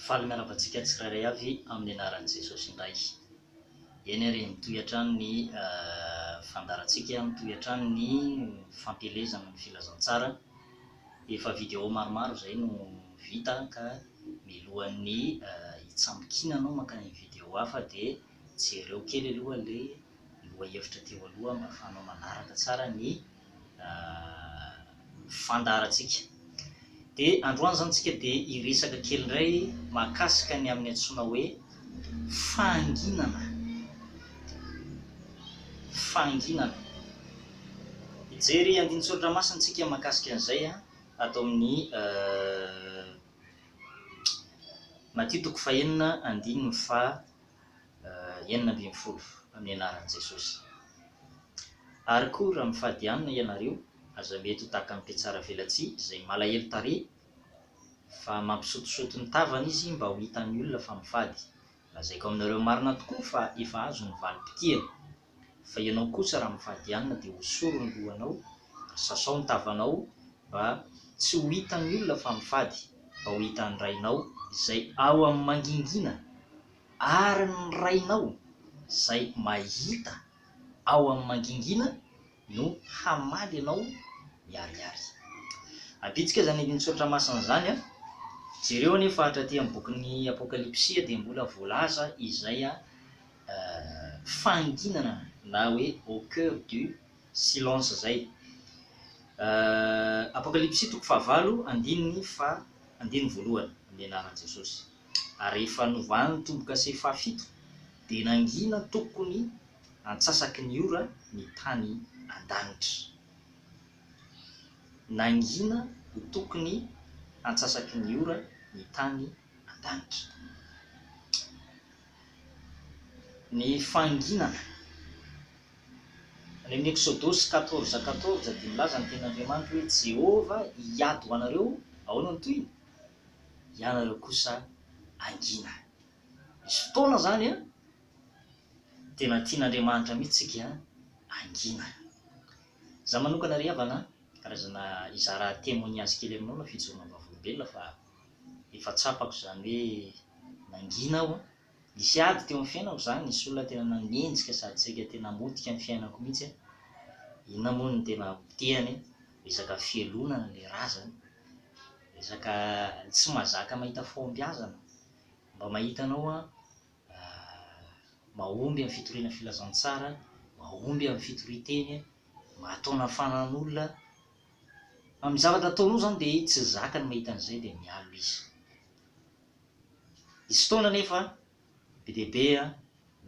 Faly miaravantsika tsirairay avy amin'ny anaran'i Jesosy indray. Eny ary mitohy hatrany ny fandarantsika, mitohy hatrany ny fampelezana ny filazantsara. Efa vidéo maromaro izay no vita ka milohan'ny hitsambokinanao makany amin'ny vidéo hafa dia jereo kely aloha le lohahevitra teo aloha mba ahafahanao manaraka tsara ny fandarantsika. Dia androany zany tsika dia hiresaka kely indray mahakasika ny amin'ny antsoina hoe fahanginana. Hijery andinin-tsoratra masina tsika mahakasika an'izay atao amin'ny Matthieu 9:9-20 amin'ny anaran'i Jesosy. Ary koa raha mifady hanina ianareo, aza mety ho tahaka ampiatsara velatsia izay malahelo tarehy fa mampisotosoto ny tavana izy mba ho hitan'ny olona fa mifady. Lazaiko aminareo marina tokoa fa efa azo ny valim-pitihana. Fa ianao kosa raha mifady hanina dia hosoro ny lohanao, sasao ny tavanao mba tsy ho hitan'ny olona fa mifady, fa ho hitan'ny rainao izay ao amin'ny mangingina, ary ny rainao izay mahita ao amin'ny mangingina no hamaly ianao miarihary. Ampitsika zany andinin-tsoratra masina zany jereo anefa hatraty amin'ny bokin'ny Apokalipsia dia mbola voalaza izay fahanginana na hoe au cœur du silence zay. Apokalipsia 9:1 amin'ny anaran'i Jesosy. Ary rehefa novany ny tombo-kase fahafito dia nangina tokony antsasaky ny ora ny tany an-danitra. Nangina ho tokony antsasaky ny ora ny tany an-danitra. Ny fahanginana any amin'ny Exodosy 14:14 dia milaza ny tenin'Andriamanitra hoe Jehova hiady ho anareo, ahoana ny tohiny? Ianareo kosa angina. Misy fotoana zany tena tian'Andriamanitra mihitsy tsika angina. Za manokana ry havana karazana izara témoignage kely aminao na fijorona vavolombelona fa efa tsapako zany hoe nangina aho. Nisy ady teo amin'ny fiainako zany, nisy olona tena nanenjika sady saika tena motika amin'ny fiainako mihitsy. Inona moa no tena tehany? Resaka fialonana le raha zany, resaka tsy mazaka mahita fahombiazana, mba mahita anao mahomby amin'ny fitoriana filazantsara, mahomby amin'ny fitoriteny, mahataona fanan'olona amin'ny zavatra ataonao zany dia tsy zakany mahita an'izay dia mialo izy. Izy fotoana nefa be dia be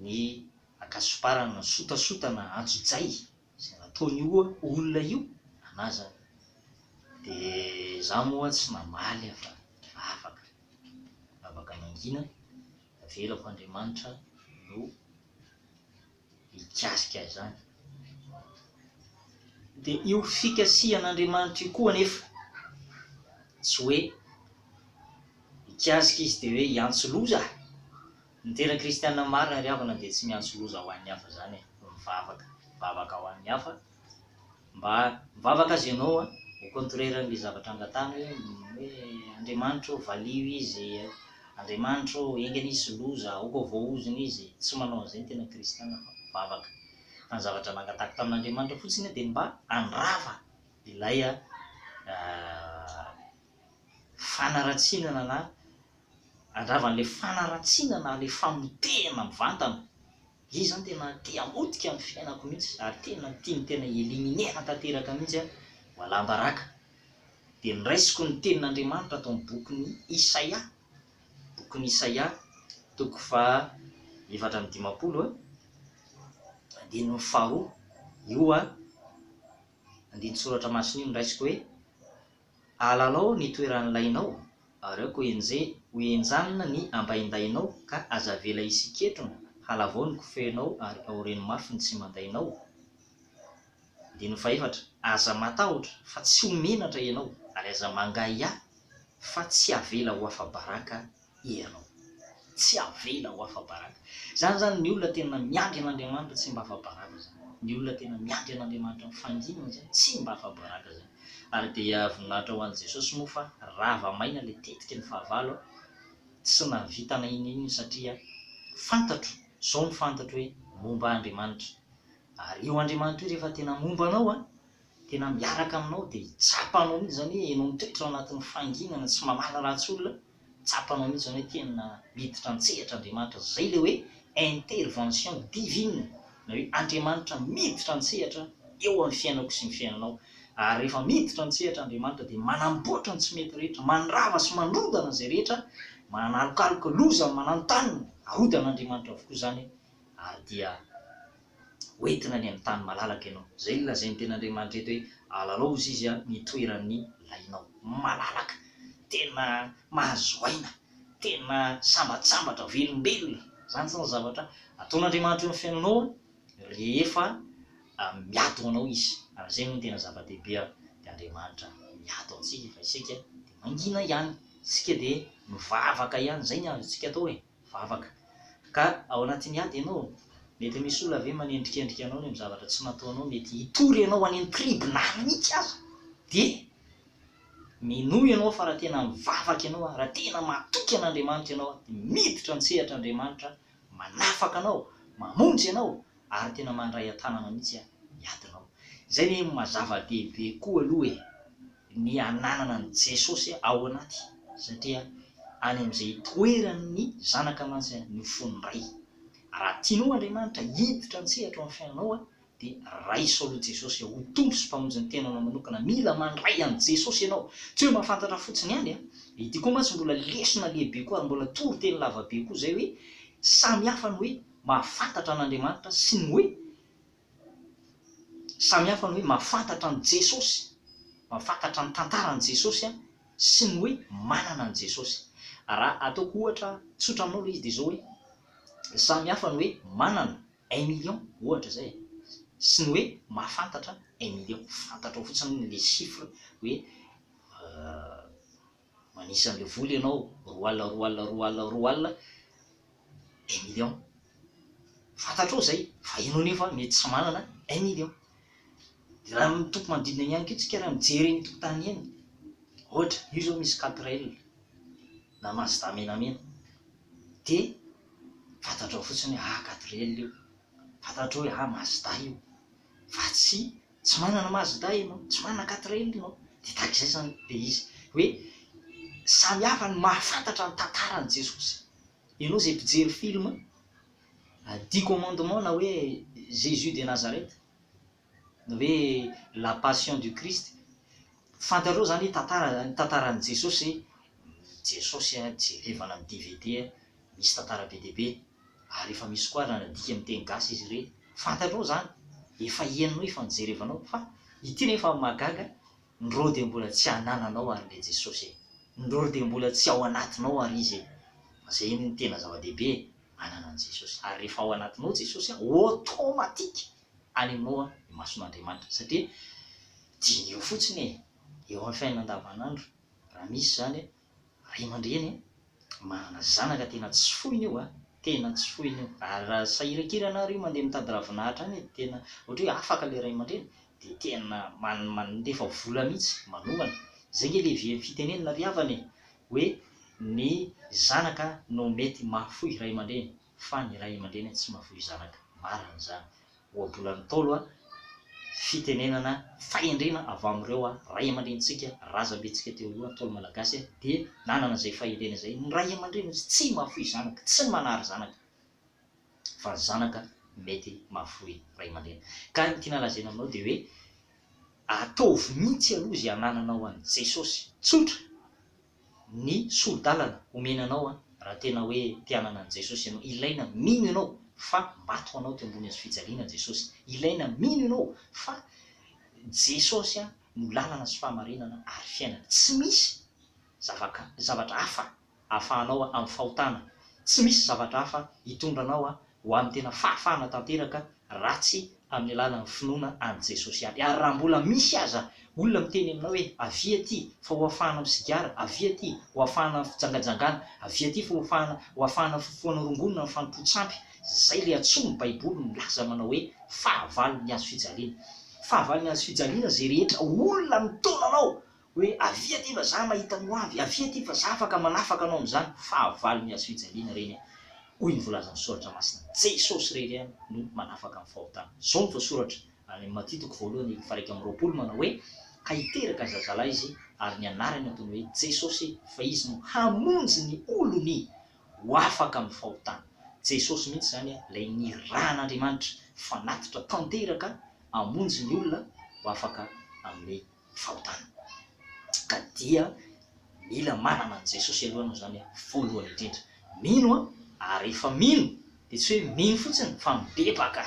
ny akasoparana, ny sotasotana, anjojay izay nataon'io olona io anazy. Dia za moa tsy namaly fa afaka mangina, avelako Andriamanitra no hikasika izany. Dia io fikasihan'Andriamanitra io koa nefa tsy hoe hikasika izy dia hoe hiantso loza. Ny tena kristianina marina ry havana dia tsy miantso loza ho an'ny hafa zany, mivavaka ho an'ny hafa, mba mivavaka azy ianao ho contraire an'le zavatra angatahana hoe Andriamanitra valio izy, Andriamanitra engany izy loza, aoka voaozina izy. Tsy manao an'izay ny tena kristianina fa mivavaka. Fa ny zavatra nangatahako tamin'Andriamanitra fotsiny dia mba handrava ilay fanaratsiana na handravan'ilay fanaratsiana le famotehana mivantana. Izy zany tena te hamotika amin'ny fiainako mihitsy ary tena eliminena tanteraka mihitsy ho alam-baraka. Dia niraisiko ny tenin'Andriamanitra atao amin'ny bokin'ny Isaia 4:12 io andinin-tsoratra masina io niraisiko hoe alalao ny toeran'ny lainao ary aoko ho enjanona ny ambaindainao ka azavela isiketrona, halavao ny kofehinao ary aorian'ny mafy ny tsy mandainao. Dia ny fahaefatra, aza matahotra fa tsy ho menatra ianao, ary aza mangahy fa tsy havela ho afa-baraka ianao. Tsy havela ho afa-baraka. Zany ny olona tena miandry an'Andriamanitra tsy mba afa-baraka zany. Ny olona tena miandry an'Andriamanitra amin'ny fanginana zany tsy mba afa-baraka zany. Ary dia voninahitra ho an'i Jesosy moa fa rava maina le tetika ny fahavalo tsy navitana iny satria fantatro zao ny fantatro hoe momba Andriamanitra. Ary io Andriamanitra io rehefa tena momba anao a, tena miaraka aminao dia tsapanao mihitsy zany hoe ianao mitoetra ao anatin'ny fanginana tsy mamala ratsy olona, tsapanao mihitsy zany hoe tena miditra an-tsehatra Andriamanitra. Zay le hoe intervention divine, na hoe Andriamanitra miditra an-tsehatra eo amin'ny fiainako sy ny fiainanao. Ary rehefa miditra an-tsehatra Andriamanitra dia manamboatra ny tsy mety rehetra, mandrava sy manrodana izay rehetra, manalokaloka loza, mananontanina, arodan'Andriamanitra avokoa zany. Ary dia hoentina any amin'ny tany malalaka ianao. Zay no lazain'ny ten'Andriamanitra eto hoe alalao izy izy a mitoeran'ny lainao malalaka, tena mahazo aina, tena sambatsambatra velombelona. Zany zany zavatra ataon'Andriamanitra eo amin'ny fiainanao rehefa miado anao izy. Ary zay no tena zava-dehibe dia Andriamanitra miado antsika fa isika dia mangina ihany, isika dia mivavaka ihany. Zay ny azontsika atao hoe vavaka. Ka ao anatin'ny ady ianao, mety misy olona ave manendrikendrika anao ny zavatra tsy nataonao, mety hitory ianao any amin'ny tribunal mihitsy aza. Dia minoy ianao fa raha tena mivavaka ianao, raha tena matoky an'Andriamanitra ianao, dia miditra an-tsehatra Andriamanitra, manafaka anao, mamonjy ianao, ary tena mandray an-tanana mihitsy miadinao. Zay ny mazava-dehibe koa aloha e, ny ananana ny Jesosy ao anaty, satria any amin'izay toerany zanaka amantsy ny fonondray. Raha tianao Andriamanitra hiditra an-tsehatra amin'ny fiainanao dia raiso aloha Jesosy ho tompo sy mpamonjy ny tenanao manokana. Mila mandray an' Jesosy ianao, tsy hoe mahafantatra fotsiny ihany a. Ity koa mantsy mbola lesona lehibe koa, mbola toro-teny lavabe koa zay hoe samy hafa ny hoe mahafantatra an'Andriamanitra sy ny hoe samy hafa ny hoe mahafantatra ny Jesosy, mahafantatra ny tantaran'i Jesosy sy ny hoe manana an' Jesosy. Raha ataoko ohatra tsotra aminao le izy dia zao hoe samy hafa ny hoe manana 1 million ohatra zay, sy ny hoe mahafantatra 1 million. Fantatra fotsiny le chiffre hoe manisa an'le vola ianao 2 million. Fantatrao zay, fa ianao nefa mety tsy manana 1 million. Raha mitoko manodidina ihany koa tsika raha mijery ny tokotany eny, ohatra io zao misy 4L na Mazda menamena, dia fantatrao fotsiny hoe 4L io, fantatrao hoe Mazda io, fa tsy manana Mazda ianao, tsy manana 4L ianao. Dia tahak'izay zany dia izy hoe samy hafa ny mahafantatra ny tantaran'i Jesosy. Ianao zay mpijery film 10 commandements na hoe Jésus de Nazareth, na hoe la passion du Christ, fantatrao zany hoe tantaran'i Jesosy. Jesosy jerevana amin'ny DVD misy tantara be dia be, ary efa misy koa raha nadika amin'ny teny gasy izy ireny. Fantatrao zany, efa henonao efa nijerevanao, fa ity nefa magaga, ndreo dia mbola tsy hanananao ary le Jesosy, ndreo dia mbola tsy ao anatinao ary izy. Zay ny tena zava-dehibe, manana an' Jesosy. Ary rehefa ao anatinao Jesosy automatique any aminao ny mason'Andriamanitra, satria diny eo fotsiny eo amin'ny fiainana andavanandro. Raha misy zany ray aman-dreny manana zanaka tena tsy foiny io tena tsy foiny io. Ary raha sahirakirana ary io mandeha mitady ravinahitra any, tena ohatra hoe afaka le ray aman-dreny, dia tena mandefa vola mihitsy manohana. Zay nge le fitenenina ry havany hoe ny zanaka no mety mahafoy ray aman-dreny, fa ny ray aman-dreny tsy mahafoy zanaka. Marina zany. Ohabolan'ny Taolo fitenenana fahendrena avy amin'ireo ray aman-drenitsika razambetsika teo aloha Taolo malagasy, dia nanana izay fahendrena izay. Ny ray aman-dreny tsy mahafoy zanaka, tsy manary zanaka, fa zanaka mety mahafoy ray aman-dreny. Ka ny tiana lazaina aminao dia hoe ataovy mihitsy aloha izay anananao an' Jesosy. Tsotra ny solon-dalana omenanao raha tena hoe te-hanana an' Jesosy ianao. Ilaina mino ianao fa maty ho anao teo ambony azy fijaliana Jesosy. Ilaina mino ianao fa Jesosy no lalana sy fahamarinana ary fiainana. Tsy misy zavatra hafa ahafahanao amin'ny fahotana, tsy misy zavatra hafa hitondranao ho amin'ny tena fahafahana tanteraka ratsy amin'ny alalan'ny finoana an' Jesosy ihany. Ary raha mbola misy aza olona miteny aminao hoe avia aty fa ho afahana misigara, avia aty ho afahana fijangajangana, avia aty fa ho afahana fofoana rongonona ny fanompoan-tsampy, zay le antsoiny Baiboly milaza manao hoe fahavalon'ny hazo fijaliana. Fahavalon'ny hazo fijaliana zay rehetra olona mitona anao hoe avia ty fa za mahita no avy, avia ty fa za afaka manafaka anao am'zany. Fahavalo miazo fijaliana reny hoy ny volazan'ny soratra masina, Jesosy rery no manafaka amin'ny fahotana. Zao ny voasoratra any Matitoko voalohany 1:20 manao hoe ka hiteraka ny zazalahy izy ary ny anarany ataony hoe Jesosy, fa izy no hamonjy ny olony ho afaka amin'ny fahotana. Jesosy mihitsy zany ilay nirahan'Andriamanitra fanatitra tanteraka hamonjy ny olona ho afaka amin'ny fahotana. Ka dia mila manana an' Jesosy alohanao zany voalohany indrindra. Mino ary rehefa mino de tsy hoe mino fotsiny fa mibebaka,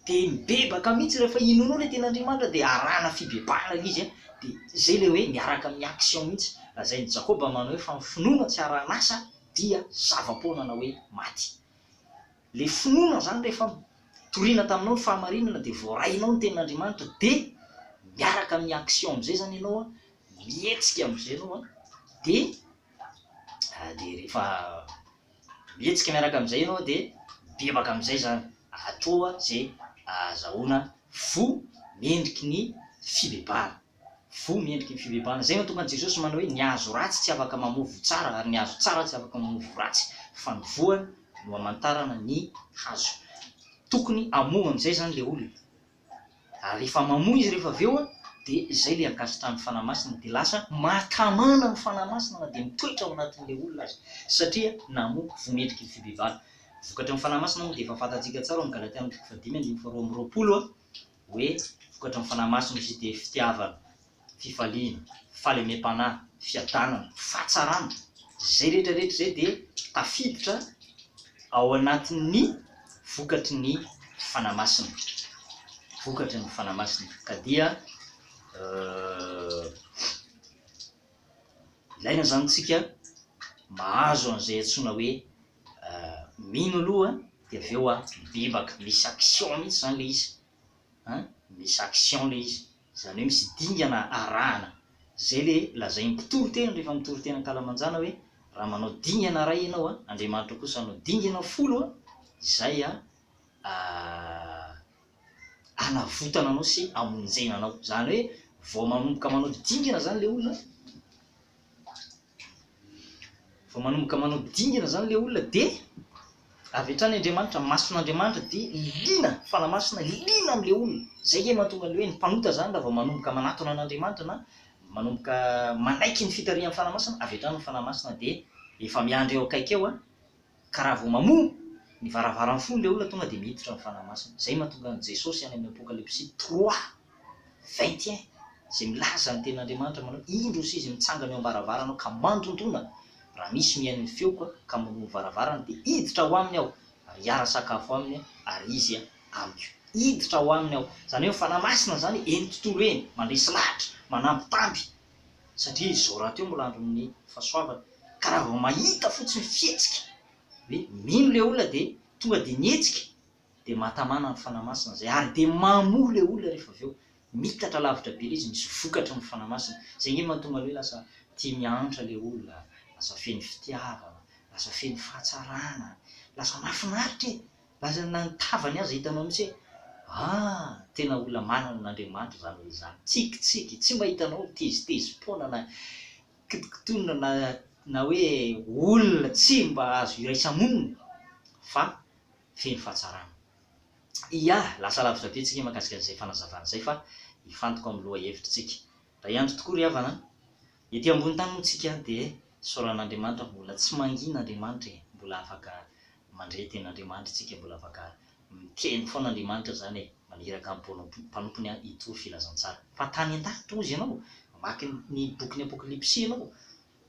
de mibebaka mihitsy rehefa inonao le ten'Andriamanitra de arahana fibebahana izy de zay le hoe miaraka amin'ny action mihitsy. Lazain'ny Jakoba manao hoe fa ny finoana tsy arahan'asa dia zava-poana na hoe maty. Le finoana zany rehefa toriana taminao ny fahamarinana de voarainao ny ten'Andriamanitra de miaraka amin'ny action am'izay zany ianao mihetsika am'izay ianao de rehefa mihetsika miaraka am'izay ianao de bebaka am'izay zany atao zay azahoana fo mendriky ny fibebahana. Fo mendriky ny fibebahana. Zay mahatonga an' Jesosy manao hoe ny azo ratsy tsy afaka mamovo tsara ary ny azo tsara tsy afaka mamovo ratsy, fa ny voany no hamantarana ny hazo. Tokony hamoha am'izay zany le olona. Ary rehefa mamoha izy rehefa aveo de zay le ankasitrany ny fanahy masina de lasa mahatamana ny fanahy masina de mitoetra ao anatin'le olona azy satria namoha fo mendriky ny fibebahana. Vokatry ny fanahy masina moa de efa fantatsika tsara amin'ny Galatia 5:2-4 hoe vokatry ny fanahy masina izy de fitiavana, fifaliana, fahalemem-panahy, fiadanana, fahatsarana. Zay rehetrarehetra zay de tafiditra ao anatin'ny vokatry ny fanahy masina. Vokatry ny fanahy masina. Ka dia ilaina zany tsika mahazo an'izay antsoina hoe mino aloha de aveo mibebaka, misy action mihitsy zany le izy, misy action le izy, zany hoe misy dingana arahana. Zay le lazain'ny mpitory-tena rehefa mitory-tena ankalamanjana hoe raha manao dingana ray ianao Andriamanitra kosa anao dingana folo izay anavotana anao sy amonjena anao. Zany hoe vao manomboka manao dingana zany le olona, vao manomboka manao dingana zany le olona de avy hatrany Andriamanitra, mason'Andriamanitra de lina, fanahy masina lina am'le olona. Zay ke mahatonga le hoe ny mpanota zany raha vao manomboka manatona an'Andriamanitra na manomboka manaiky ny fitarihan'ny fanahy masina, avy hatrany ny fanahy masina de efa miandry eo akaiky eo ka raha vao mamoha ny varavaran'ny fony le olona tonga de miditra ny fanahy masina. Zay mahatonga an' Jesosy any amin'ny Apokalipsy 3:21 zay milaza ny ten'Andriamanitra manao indro sy izy mitsangana eo am-baravarana ka mandondona raha misy mihaino ny feoko ka mamoha varavarana de hiditra ho aminy aho ary hiara sakafo aminy ary izy amiko. Hiditra ho aminy aho. Zany hoe fanahy masina zany eny tontolo eny mandresy lahatra, manampy tamby satria izao raha teo mbola andron'ny fahasoavana. Ka raha vao mahita fotsiny fihetsika hoe mino le olona de tonga de nietsika de mahatamana ny fanahy masina zay ary de mamoha le olona rehefa aveo mitatra lavitra be le izy, misy vokatra ny fanahy masina. Zay nge mahatonga le hoe lasa tia mianatra le olona, lasa feno fitiavana, lasa feno fahatsarana, lasa mahafinaritra lasa nantavany azy hitanao mihitsy hoe tena olona manana n'Andriamanitra zany hoe zany, tsikitsiky tsy mba hitanao tezitezim-poana na kitokitoina na hoe olona tsy mba azo iraisamonina fa feno fahatsarana. Lasa lavitra be tsika mahakasika an'izay fanazavana zay fa hifantoko amin'ny loha hevitritsika. Raha iandro tokoa ry havana, ety ambony tany moa tsika de soran'Andriamanitra mbola tsy mangin'Andriamanitra, mbola afaka mandray ten'Andriamanitra tsika, mbola afaka miteny foana Andriamanitra zany maniraka amin'ny mpanompony hitory filazantsara. Fa tany an-danitra ozy ianao, mamaky ny boky ny Apokalipsy ianao,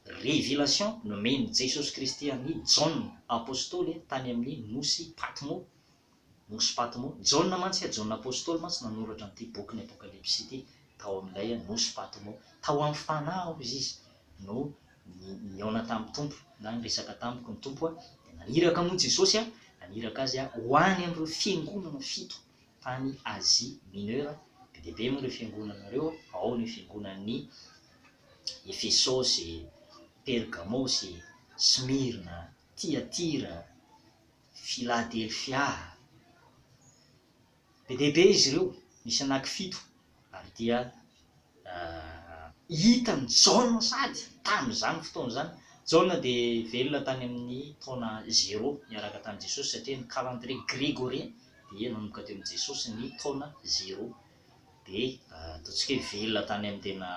révélation nomeny Jesosy Kristy any Jaune apôstôly tany amin'ny nosy Patmo. Nosy Patmo, Jaune mantsy Jaune apôstôly mantsy nanoratra an'ity boky ny Apokalipsy ity tao amin'ilay nosy Patmo. Tao amin'ny fanahy izy no niaona tamin'ny tompo na niresaka tamiko ny tompo naniraka moa Jesosy naniraka azy ho any amin'ireo fiangonana 7 tany Asie Mineure. Be deaibe moa ireo fiangonana ireo, ao ny fiangonan'ny Efesosy, Pergamosy, Smyrna, Tiatira, Philadelphia. Be deaibe izy ireo, misy anaky 7 ary dia hitany jaune sady tamin'izany fotoana zany. Jaune dia velona tany amin'ny taona 0 miaraka tamin'i Jesosy satria ny calendrier grégorien dia nanomboka teo amin'i Jesosy ny taona 0 dia ataontsika hoe velona tany amin'ny tena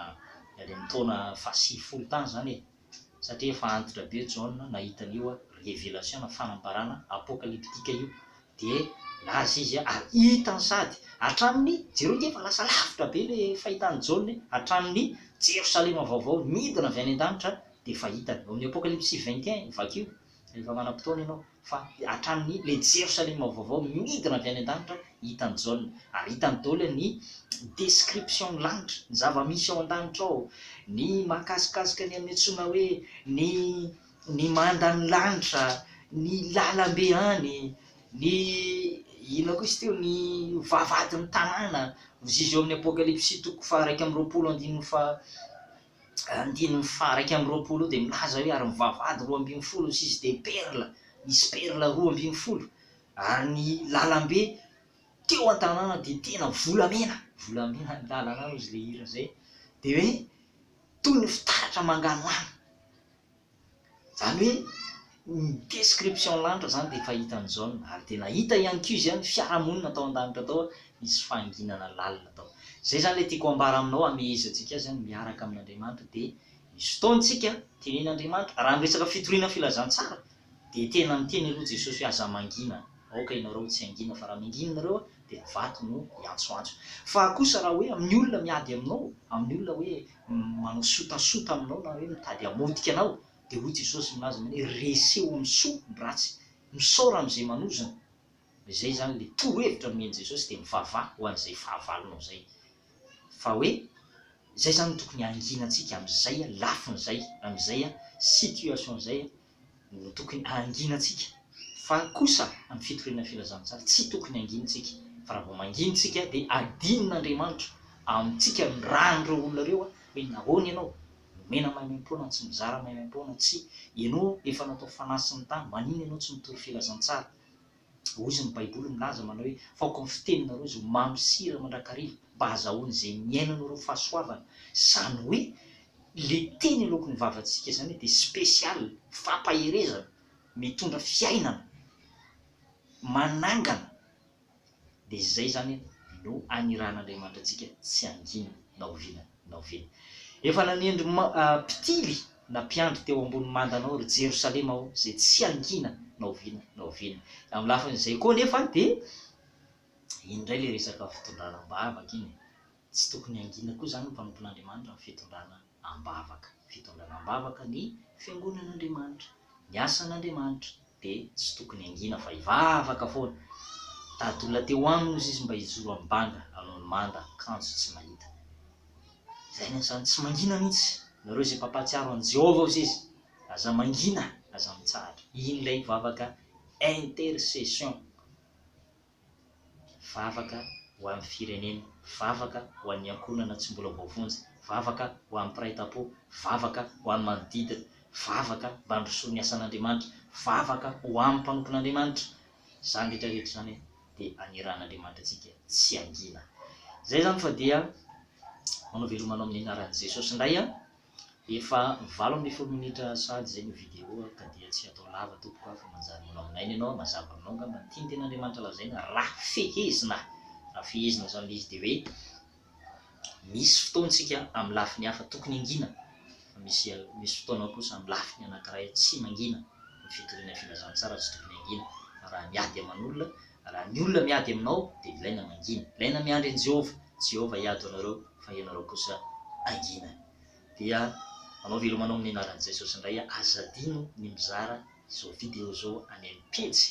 any amin'ny taona fahasivifolo tany zany e, satria efa antitra be Jaune nahitan'io révélation na fanambarana apocalyptique io dia laza izy ary hitany sady hatramin'ny jereo dia efa lasa lavitra be le fahitany Jaune hatramin'ny Jerosalema vaovao midina avy any an-danitra dia fahitany ao amin'ny apocalypse 21 vakio rehefa manam-potoana ianao fa hatramin'ny le Jerosalema vaovao midina avy any an-danitra hitany Jaune ary hitany daholo ny description ny lanitra ny zava-misy ao an-danitra ao, ny mahakasikasika ny amin'ny antsoina hoe ny mandany lanitra, ny lalambe any, ny ino koa izy teo ny vavadin'ny tanàna izy eo amin'ny apocalypse toko fa 1:20 1:20 dia milaza hoe ary mivavady 2:20 izy dia perla misy perla 2:20 ary ny lalambe teo an-tanàna dia tena volamena ny lalana izy le hira zay dia hoe toy ny fitaratra manganohano zany hoe ny description lanitra zany dia fahitany Jaune ary dia nahita ihany koa izy fiarahamonina atao an-danitra atao misy fahanginana lalina atao zay zany le tiako ambara aminao amehezantsika zany miaraka amin'Andriamanitra dia misy fotoantsika tenen'Andriamanitra raha miresaka fitoriana filazantsara dia tena miteny aloha Jesosy hoe aza mangina aoka ianareo tsy angina fa raha mangina nareo dia vato no hiantsoantso fa kosa raha hoe amin'ny olona miady aminao amin'ny olona hoe manao sotasota aminao na hoe mitady hamotika anao dia hoy Jesosy milaza hoe reseo misoa ny ratsy misaora amin'izay manozana izay zany le torohevitra nomeny Jesosy dia mivavah ho an'izay fahavalonao zay fa hoe zay zany tokony hanginantsika amin'izay lafin'izay amin'izay situation zay no tokony hanginantsika fa kosa amin'ny fitoriana filazantsara tsy tokony hanginantsika fa raha vao manginantsika dia adinon'Andriamanitra amintsika ny ran'ireo olona reo hoe nahoana ianao mena maimaimpona tsy mizara maimaimpona tsy ianao efa natao fanasiny tany manino ianao tsy mitory filazantsara ozy ny baiboly milaza manao hoe faoko amin'ny fiteninareo izy mamy sira mandrakariva mba hahazahoany izay miainanareo fahasoavana zany hoe le teny alokon'ny vavantsika zany hoe dia spesialy fampaherezana mitondra fiainana manangana dia zay zany no aniran'Andriamanitra antsika tsy angina na oviana efa nanendry mpitily na mpiandry teo ambony mandanao ry Jerosalema ao zay tsy angina na oviana amin'ny lafin'izay koa nefa dia indray le resaka fitondrana ambavaka iny tsy tokony angina koa zany mpanompon'Andriamanitra amin'ny fitondrana ambavaka ny fiangonan'Andriamanitra ny asan'Andriamanitra dia tsy tokony angina fa hivavaka foana tady olona teo aminy izy mba hijoro amin'ny banga hanao ny manda kanjo tsy mahita zay zany tsy mangina mihitsy nareo izay mpampatsiaro an' Jehovah ozy izy aza mangina aza mitsahatra iny ilay vavaka intercession vavaka ho amin'ny firenena vavaka ho an'ny ankonana tsy mbola voavonjy vavaka ho amin'ny mpiray-tam-po vavaka ho amin'ny manodidina vavaka mba handrosoa ny asan'Andriamanitra vavaka ho amin'ny mpanompon'Andriamanitra zany rehetrarehetra zany dia aniran'Andriamanitra antsika tsy angina zay zany fa dia manao velomanao amin'ny anaran'i Jesosy indray efa 7 minitra sady zay ny vidéo ka dia tsy atao lava tompoko fa manjary manao aminainy ianao mazava aminao nga mba tiany ten'Andriamanitra lazaina raha fehezina zany izy dia hoe misy fotoantsika amin'ny lafiny hafa tokony angina fa misy fotoana kosa amin'ny lafiny anankiray tsy mangina ny fitoriana filazantsara tsy tokony angina raha miady aman'olona raha ny olona miady aminao dia ilaina mangina ilaina miandry an'i Jehovah hiady anareo fa ianareo kosa angina dia manao velomanao amin'ny anaran'i Jesosy indray azadino ny mizara izao vidéo zao any amin'ny pejy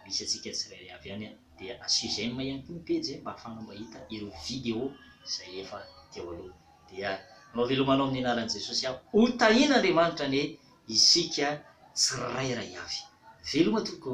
misy atsika tsirairay avy any dia asizema ihany koa ny pejy mba ahafahana mahita ireo vidéo izay efa teo aloha dia manao velomanao amin'ny anaran'i Jesosy ho tahian'Andriamanitra ny isika tsirairay avy veloma toko